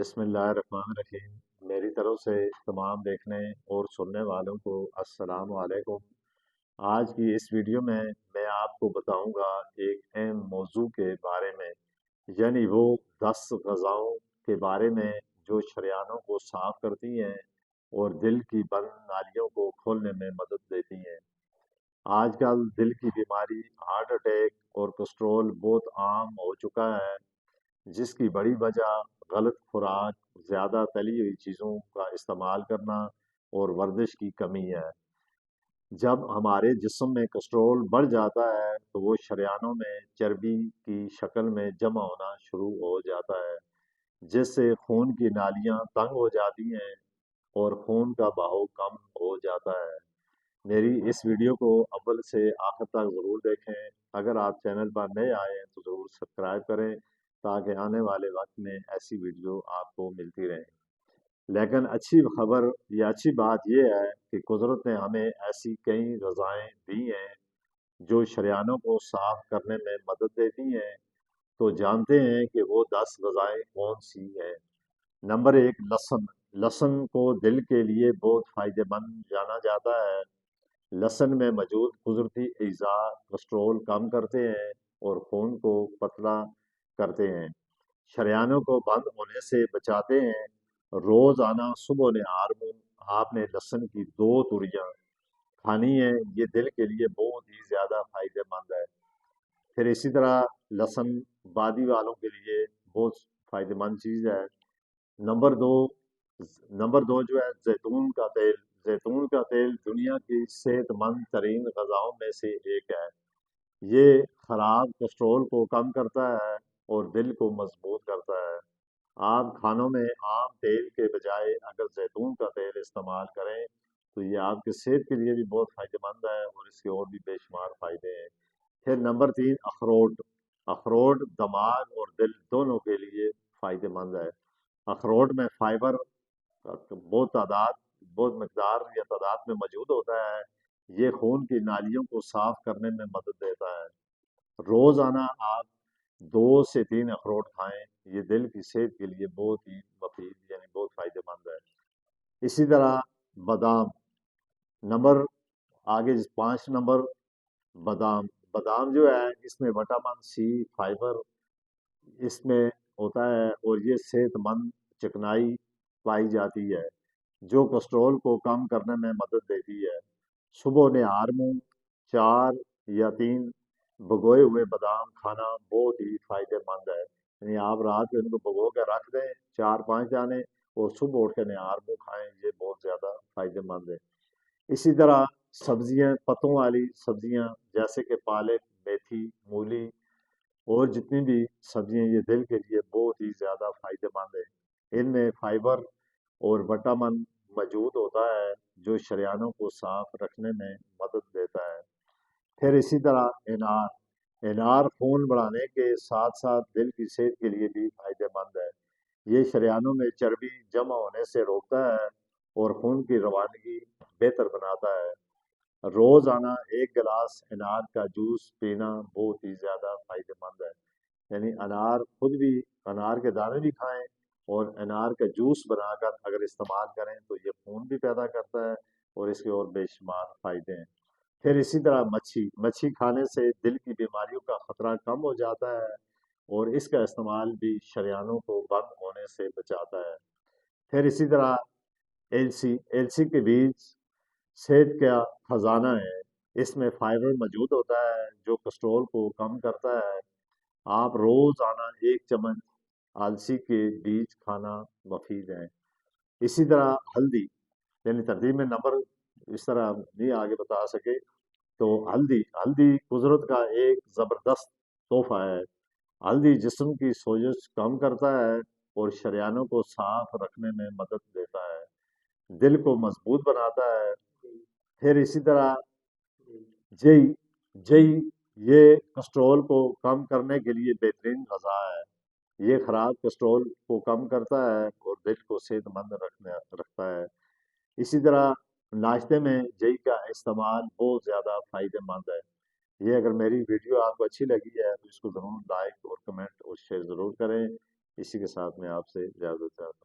بسم اللہ الرحمن الرحیم۔ میری طرف سے تمام دیکھنے اور سننے والوں کو السلام علیکم۔ آج کی اس ویڈیو میں آپ کو بتاؤں گا ایک اہم موضوع کے بارے میں، یعنی وہ 10 غذاؤں کے بارے میں جو شریانوں کو صاف کرتی ہیں اور دل کی بند نالیوں کو کھولنے میں مدد دیتی ہیں۔ آج کل دل کی بیماری، ہارٹ اٹیک اور کولیسٹرول بہت عام ہو چکا ہے، جس کی بڑی وجہ غلط خوراک، زیادہ تلی ہوئی چیزوں کا استعمال کرنا اور ورزش کی کمی ہے۔ جب ہمارے جسم میں کولیسٹرول بڑھ جاتا ہے تو وہ شریانوں میں چربی کی شکل میں جمع ہونا شروع ہو جاتا ہے، جس سے خون کی نالیاں تنگ ہو جاتی ہیں اور خون کا بہاؤ کم ہو جاتا ہے۔ میری اس ویڈیو کو اول سے آخر تک ضرور دیکھیں۔ اگر آپ چینل پر نئے آئے ہیں تو ضرور سبسکرائب کریں تاکہ آنے والے وقت میں ایسی ویڈیو آپ کو ملتی رہیں۔ لیکن اچھی خبر یا اچھی بات یہ ہے کہ قدرت نے ہمیں ایسی کئی غذائیں دی ہیں جو شریانوں کو صاف کرنے میں مدد دیتی ہیں۔ تو جانتے ہیں کہ وہ 10 غذائیں کون سی ہیں۔ نمبر 1، لہسن۔ لہسن کو دل کے لیے بہت فائدہ مند جانا جاتا ہے۔ لہسن میں موجود قدرتی اجزاء کولیسٹرول کم کرتے ہیں اور خون کو پتلا کرتے ہیں، شریانوں کو بند ہونے سے بچاتے ہیں۔ روزانہ صبح نہار میں آپ نے لہسن کی 2 توریاں کھانی ہیں، یہ دل کے لیے بہت ہی زیادہ فائدہ مند ہے۔ پھر اسی طرح لہسن بادی والوں کے لیے بہت فائدہ مند چیز ہے۔ نمبر دو نمبر دو جو ہے زیتون کا تیل۔ زیتون کا تیل دنیا کی صحت مند ترین غذاؤں میں سے ایک ہے۔ یہ خراب کولیسٹرول کو کم کرتا ہے اور دل کو مضبوط کرتا ہے۔ آپ کھانوں میں عام تیل کے بجائے اگر زیتون کا تیل استعمال کریں تو یہ آپ کی صحت کے لیے بھی بہت فائدہ مند ہے اور اس کے اور بھی بے شمار فائدے ہیں۔ پھر نمبر 3، اخروٹ۔ اخروٹ دماغ اور دل دونوں کے لیے فائدہ مند ہے۔ اخروٹ میں فائبر بہت مقدار یا تعداد میں موجود ہوتا ہے، یہ خون کی نالیوں کو صاف کرنے میں مدد دیتا ہے۔ روزانہ آپ 2 سے 3 اخروٹ کھائیں، یہ دل کی صحت کے لیے بہت ہی مفید یعنی بہت فائدہ مند ہے۔ اسی طرح بادام۔ نمبر آگے 5 نمبر بادام۔ بادام جو ہے اس میں وٹامن سی، فائبر اس میں ہوتا ہے اور یہ صحت مند چکنائی پائی جاتی ہے جو کولیسٹرول کو کم کرنے میں مدد دیتی ہے۔ صبح نہار میں 4 یا 3 بھگوئے ہوئے بادام کھانا بہت ہی فائدہ مند ہے، یعنی آپ رات کو ان کو بھگو کے رکھ دیں 4-5 دانے اور صبح اٹھ کے نہار میں کھائیں، یہ بہت زیادہ فائدہ مند ہے۔ اسی طرح سبزیاں، پتوں والی سبزیاں جیسے کہ پالک، میتھی، مولی اور جتنی بھی سبزیاں، یہ دل کے لیے بہت ہی زیادہ فائدہ مند ہے۔ ان میں فائبر اور وٹامن موجود ہوتا ہے جو شریانوں کو صاف رکھنے میں مدد دیتا ہے۔ پھر اسی طرح انار۔ انار خون بڑھانے کے ساتھ ساتھ دل کی صحت کے لیے بھی فائدہ مند ہے۔ یہ شریانوں میں چربی جمع ہونے سے روکتا ہے اور خون کی روانگی بہتر بناتا ہے۔ روزانہ 1 گلاس انار کا جوس پینا بہت ہی زیادہ فائدہ مند ہے، یعنی انار کے دانے بھی کھائیں اور انار کا جوس بنا کر اگر استعمال کریں تو یہ خون بھی پیدا کرتا ہے اور اس کے اور بے شمار فائدے ہیں۔ پھر اسی طرح مچھی کھانے سے دل کی بیماریوں کا خطرہ کم ہو جاتا ہے اور اس کا استعمال بھی شریانوں کو بند ہونے سے بچاتا ہے۔ پھر اسی طرح السی کے بیج صحت کا خزانہ ہے، اس میں فائبر موجود ہوتا ہے جو کولیسٹرول کو کم کرتا ہے۔ آپ روزانہ 1 چمچ السی کے بیج کھانا مفید ہے۔ اسی طرح ہلدی، یعنی ترتیب میں نمبر اس طرح نہیں آگے بتا سکے تو ہلدی قدرت کا ایک زبردست تحفہ ہے۔ ہلدی جسم کی سوزش کم کرتا ہے اور شریانوں کو صاف رکھنے میں مدد دیتا ہے، دل کو مضبوط بناتا ہے۔ پھر اسی طرح جئی جئی یہ کولیسٹرول کو کم کرنے کے لیے بہترین غذا ہے، یہ خراب کولیسٹرول کو کم کرتا ہے اور دل کو صحت مند رکھتا ہے۔ اسی طرح ناشتے میں جئی کا استعمال بہت زیادہ فائدہ مند ہے۔ یہ اگر میری ویڈیو آپ کو اچھی لگی ہے تو اس کو ضرور لائک اور کمنٹ اور شیئر ضرور کریں۔ اسی کے ساتھ میں آپ سے اجازت چاہتا ہوں۔